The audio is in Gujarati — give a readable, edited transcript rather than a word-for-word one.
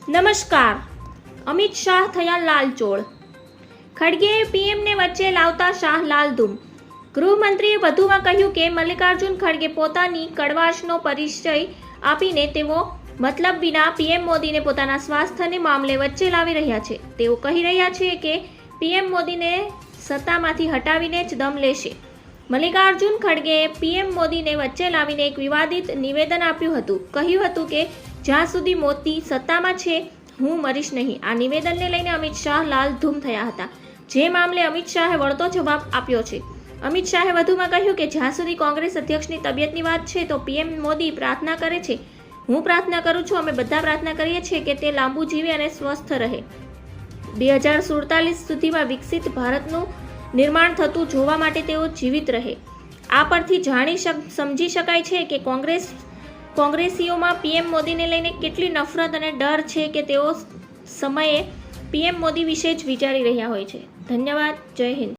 નમસ્કાર. અમિત શાહ થયા લાલચોળ. ખડગેએ પીએમને વચ્ચે લાવતા શાહ લાલધૂમ. ગૃહમંત્રીએ વધુમાં કહ્યું કે મલ્લિકાર્જુન ખડગે પોતાની કડવાશનો પરિચય આપીને તેઓ મતલબ વિના પીએમ મોદીને પોતાના સ્વાસ્થ્યને મામલે વચ્ચે લાવી રહ્યા છે. તેઓ કહી રહ્યા છે કે પીએમ મોદીને સત્તામાંથી હટાવીને જ દમ લેશે. મલ્લિકાર્જુન ખડગેએ પીએમ મોદીને વચ્ચે લાવીને એક વિવાદિત નિવેદન આપ્યું હતું. કહ્યું હતું કે જ્યાં સુધી મોદી સત્તામાં છે હું મરીશ નહીં. આ નિવેદનને લઈને અમિત શાહ લાલધૂમ થયા હતા, જે મામલે અમિત શાહે વળતો જવાબ આપ્યો છે. અમિત શાહે વધુમાં કહ્યું કે જ્યાં સુધી કોંગ્રેસ અધ્યક્ષની તબિયતની વાત છે તો પીએમ મોદી પ્રાર્થના કરે છે, હું પ્રાર્થના કરું છું, અમે બધા પ્રાર્થના કરીએ છીએ કે તે લાંબુ જીવે અને સ્વસ્થ રહે. 2047 સુધીમાં વિકસિત ભારતનું નિર્માણ થતું જોવા માટે તેઓ જીવિત રહે. આ પરથી સમજી શકાય છે કે કોંગ્રેસીઓમાં પીએમ મોદીને લઈને કેટલી નફરત અને ડર છે કે તેઓ સમયે પીએમ મોદી વિશે જ વિચારી રહ્યા હોય છે. ધન્યવાદ. જય હિન્દ.